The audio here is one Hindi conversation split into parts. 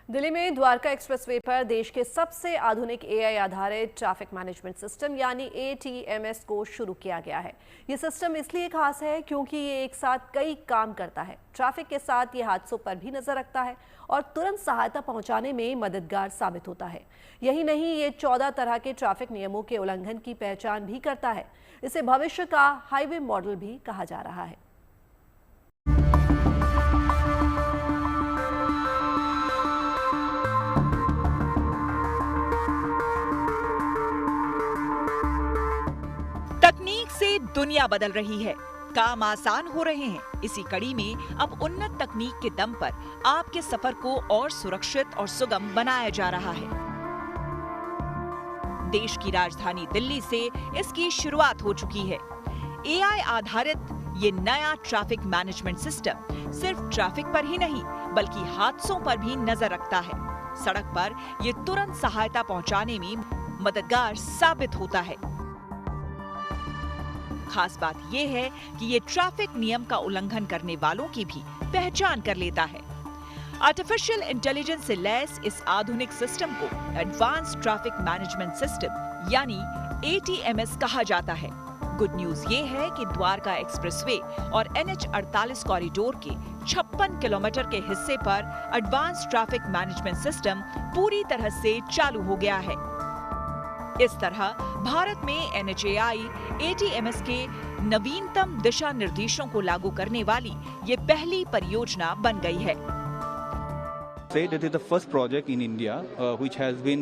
दिल्ली में द्वारका एक्सप्रेसवे पर देश के सबसे आधुनिक एआई आधारित ट्रैफिक मैनेजमेंट सिस्टम यानी एटीएमएस को शुरू किया गया है। ये सिस्टम इसलिए खास है क्योंकि ये एक साथ कई काम करता है। ट्रैफिक के साथ ये हादसों पर भी नजर रखता है और तुरंत सहायता पहुंचाने में मददगार साबित होता है। यही नहीं, ये 14 तरह के ट्रैफिक नियमों के उल्लंघन की पहचान भी करता है। इसे भविष्य का हाईवे मॉडल भी कहा जा रहा है। तकनीक से दुनिया बदल रही है, काम आसान हो रहे हैं। इसी कड़ी में अब उन्नत तकनीक के दम पर आपके सफर को और सुरक्षित और सुगम बनाया जा रहा है। देश की राजधानी दिल्ली से इसकी शुरुआत हो चुकी है। एआई आधारित ये नया ट्रैफिक मैनेजमेंट सिस्टम सिर्फ ट्रैफिक पर ही नहीं बल्कि हादसों पर भी नजर रखता है। सड़क पर ये तुरंत सहायता पहुंचाने में मददगार साबित होता है। खास बात यह है कि ये ट्रैफिक नियम का उल्लंघन करने वालों की भी पहचान कर लेता है। आर्टिफिशियल इंटेलिजेंस से लैस इस आधुनिक सिस्टम को एडवांस ट्रैफिक मैनेजमेंट सिस्टम यानी एटीएमएस कहा जाता है। गुड न्यूज ये है कि द्वारका एक्सप्रेसवे और NH48 कॉरिडोर के 56 किलोमीटर के हिस्से पर एडवांस ट्रैफिक मैनेजमेंट सिस्टम पूरी तरह से चालू हो गया है। इस तरह भारत में NHAI ATMS के नवीनतम दिशा निर्देशों को लागू करने वाली ये पहली परियोजना बन गई है। It is the first project in India which has been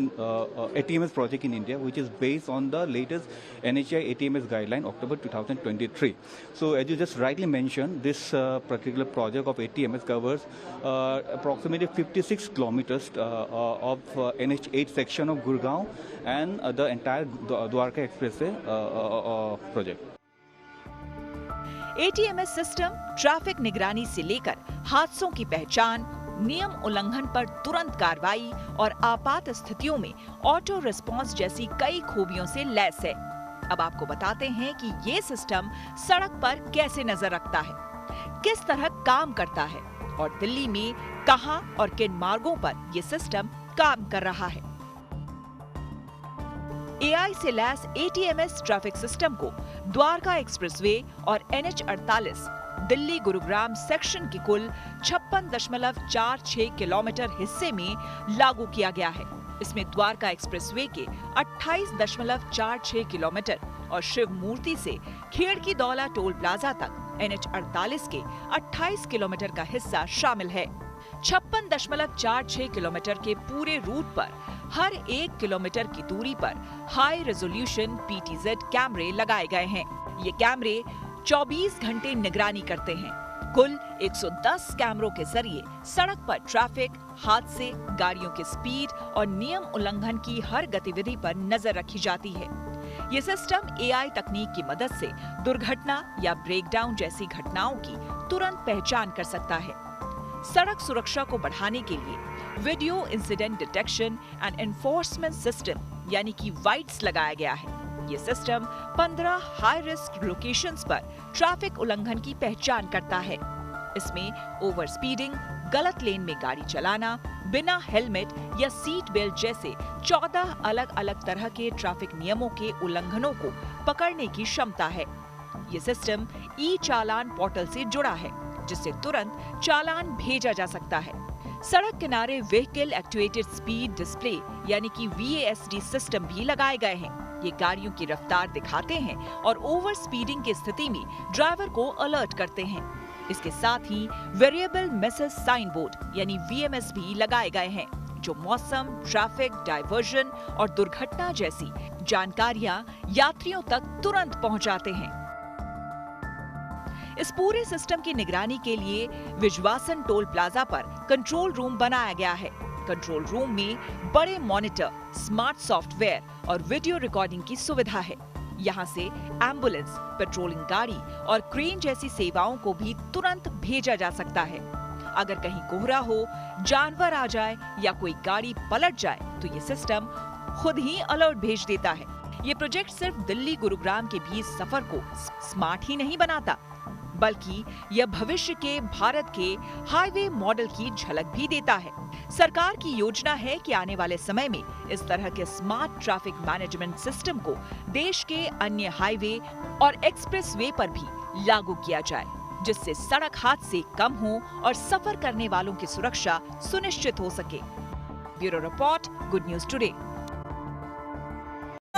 ATMS project in India, which is based on the latest NHAI ATMS guideline, October 2023. So, as you just rightly mentioned, this particular project of ATMS covers approximately 56 kilometers of NH8 section of Gurgaon and the entire Dwarka Expressway project. ATMS system traffic निगरानी से लेकर हादसों की पहचान, नियम उल्लंघन पर तुरंत कार्रवाई और आपात स्थितियों में ऑटो रिस्पांस जैसी कई खूबियों से लैस है। अब आपको बताते हैं कि ये सिस्टम सड़क पर कैसे नजर रखता है, किस तरह काम करता है और दिल्ली में कहां और किन मार्गों पर ये सिस्टम काम कर रहा है। एआई से लैस एटीएमएस ट्रैफिक सिस्टम को द्वारका एक्सप्रेसवे और NH48 दिल्ली गुरुग्राम सेक्शन के कुल 56.46 किलोमीटर हिस्से में लागू किया गया है। इसमें द्वारका एक्सप्रेसवे के 28.46 किलोमीटर और शिव मूर्ति से खेड़की दौला टोल प्लाजा तक NH48 के 28 किलोमीटर का हिस्सा शामिल है। 56.46 किलोमीटर के पूरे रूट पर हर 1 किलोमीटर की दूरी पर हाई रेजोल्यूशन PTZ कैमरे लगाए गए हैं। ये कैमरे 24 घंटे निगरानी करते हैं। कुल 110 कैमरों के जरिए सड़क पर ट्रैफिक, हादसे, गाड़ियों की स्पीड और नियम उल्लंघन की हर गतिविधि पर नजर रखी जाती है। ये सिस्टम एआई तकनीक की मदद से दुर्घटना या ब्रेकडाउन जैसी घटनाओं की तुरंत पहचान कर सकता है। सड़क सुरक्षा को बढ़ाने के लिए video incident detection and enforcement system यानी कि वाइट्स लगाया गया है। ये सिस्टम 15 हाई रिस्क लोकेशंस पर ट्रैफिक उल्लंघन की पहचान करता है। इसमें ओवर स्पीडिंग, गलत लेन में गाड़ी चलाना, बिना हेलमेट या सीट बेल्ट जैसे 14 अलग अलग तरह के ट्रैफिक नियमों के उल्लंघनों को पकड़ने की क्षमता है। ये सिस्टम ई-चालान पोर्टल से जुड़ा है, जिससे तुरंत चालान भेजा जा सकता है। सड़क किनारे व्हीकल एक्टिवेटेड स्पीड डिस्प्ले यानी कि VASD सिस्टम भी लगाए गए हैं। ये गाड़ियों की रफ्तार दिखाते हैं और ओवर स्पीडिंग की स्थिति में ड्राइवर को अलर्ट करते हैं। इसके साथ ही वेरिएबल मैसेज साइन बोर्ड यानी VMS भी लगाए गए हैं, जो मौसम, ट्रैफिक, डायवर्जन और दुर्घटना जैसी जानकारियां यात्रियों तक तुरंत पहुंचाते हैं। इस पूरे सिस्टम की निगरानी के लिए विजवासन टोल प्लाजा पर कंट्रोल रूम बनाया गया है। कंट्रोल रूम में बड़े मॉनिटर, स्मार्ट सॉफ्टवेयर और वीडियो रिकॉर्डिंग की सुविधा है। यहाँ से एम्बुलेंस, पेट्रोलिंग गाड़ी और क्रेन जैसी सेवाओं को भी तुरंत भेजा जा सकता है। अगर कहीं कोहरा हो, जानवर आ जाए या कोई गाड़ी पलट जाए तो ये सिस्टम खुद ही अलर्ट भेज देता है। ये प्रोजेक्ट सिर्फ दिल्ली गुरुग्राम के बीच सफर को स्मार्ट ही नहीं बनाता बल्कि यह भविष्य के भारत के हाईवे मॉडल की झलक भी देता है। सरकार की योजना है कि आने वाले समय में इस तरह के स्मार्ट ट्रैफिक मैनेजमेंट सिस्टम को देश के अन्य हाईवे और एक्सप्रेसवे पर भी लागू किया जाए, जिससे सड़क हादसे कम हो और सफर करने वालों की सुरक्षा सुनिश्चित हो सके। Bureau report, good news today.